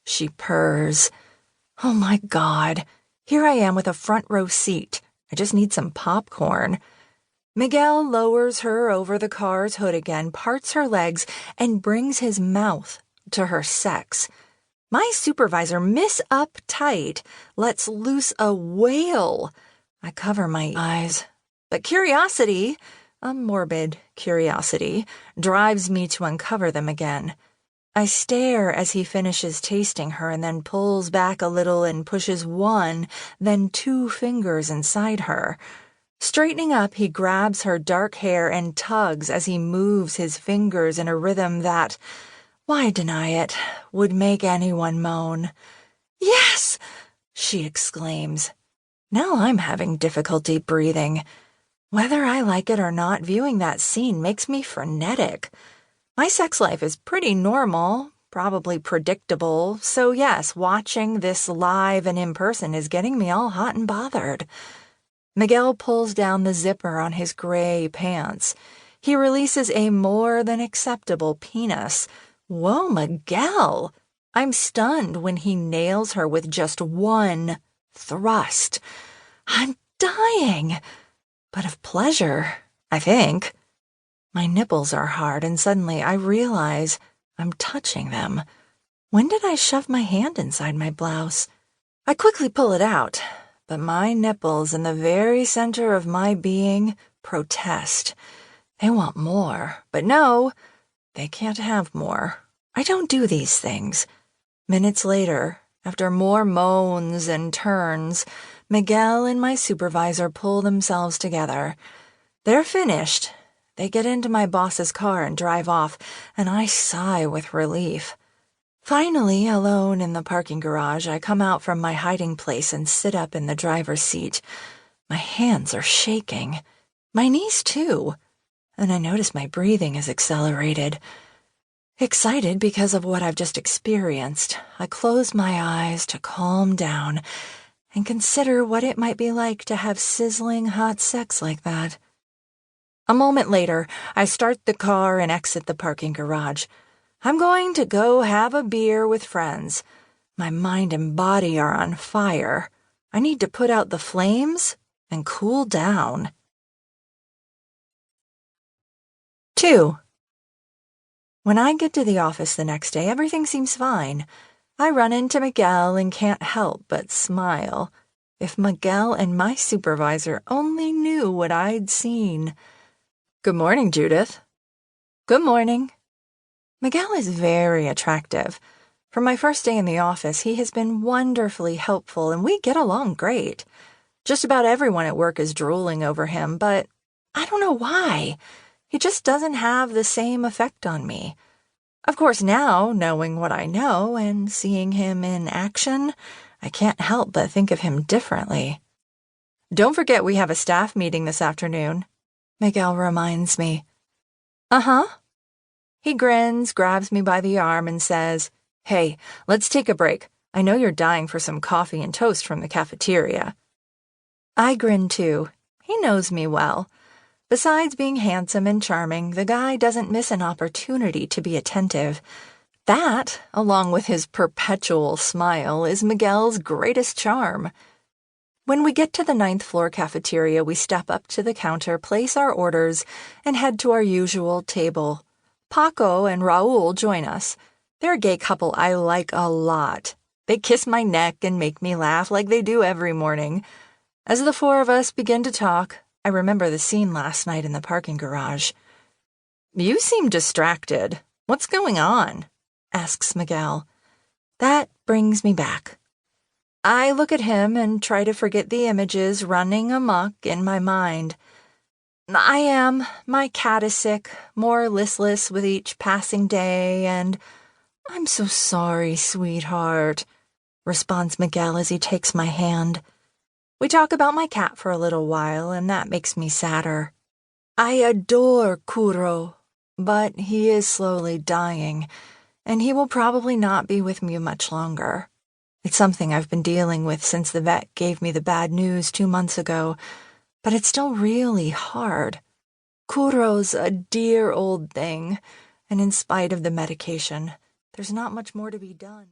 she purrs. Oh my God, here I am with a front row seat. I just need some popcorn. Miguel lowers her over the car's hood again, parts her legs, and brings his mouth to her sex. My supervisor, Miss Uptight, lets loose a wail. I cover my eyes. But curiosity, a morbid curiosity, drives me to uncover them again. I stare as he finishes tasting her and then pulls back a little and pushes one, then two fingers inside her. Straightening up, he grabs her dark hair and tugs as he moves his fingers in a rhythm that, why deny it, would make anyone moan. Yes! She exclaims. Now I'm having difficulty breathing. Whether I like it or not, viewing that scene makes me frenetic. My sex life is pretty normal, probably predictable, so yes, watching this live and in person is getting me all hot and bothered. Miguel pulls down the zipper on his gray pants. He releases a more than acceptable penis. Whoa, Miguel! I'm stunned when he nails her with just one thrust. I'm dying, but of pleasure, I think. My nipples are hard, and suddenly I realize I'm touching them. When did I shove my hand inside my blouse? I quickly pull it out, but my nipples in the very center of my being protest. They want more, but no, they can't have more. I don't do these things. Minutes later, after more moans and turns, Miguel and my supervisor pull themselves together. They're finished. They get into my boss's car and drive off, and I sigh with relief. Finally, alone in the parking garage, I come out from my hiding place and sit up in the driver's seat. My hands are shaking. My knees, too. And I notice my breathing is accelerated. Excited because of what I've just experienced, I close my eyes to calm down and consider what it might be like to have sizzling hot sex like that. A moment later, I start the car and exit the parking garage. I'm going to go have a beer with friends. My mind and body are on fire. I need to put out the flames and cool down. 2. When I get to the office the next day, everything seems fine. I run into Miguel and can't help but smile. If Miguel and my supervisor only knew what I'd seen. Good morning, Judith. Good morning. Miguel is very attractive. From my first day in the office, he has been wonderfully helpful, and we get along great. Just about everyone at work is drooling over him, but I don't know why. He just doesn't have the same effect on me. Of course, now, knowing what I know and seeing him in action, I can't help but think of him differently. Don't forget we have a staff meeting this afternoon, Miguel reminds me. Uh-huh. He grins, grabs me by the arm, and says, Hey, let's take a break. I know you're dying for some coffee and toast from the cafeteria. I grin too. He knows me well. Besides being handsome and charming, the guy doesn't miss an opportunity to be attentive. That, along with his perpetual smile, is Miguel's greatest charm. When we get to the 9th floor cafeteria, we step up to the counter, place our orders, and head to our usual table. Paco and Raul join us. They're a gay couple I like a lot. They kiss my neck and make me laugh like they do every morning. As the four of us begin to talk, I remember the scene last night in the parking garage. You seem distracted. What's going on? Asks Miguel. That brings me back. I look at him and try to forget the images running amok in my mind. My cat is sick, more listless with each passing day, and I'm so sorry, sweetheart, responds Miguel as he takes my hand. We talk about my cat for a little while, and that makes me sadder. I adore Kuro, but he is slowly dying, and he will probably not be with me much longer. It's something I've been dealing with since the vet gave me the bad news 2 months ago, but it's still really hard. Kuro's a dear old thing, and in spite of the medication, there's not much more to be done.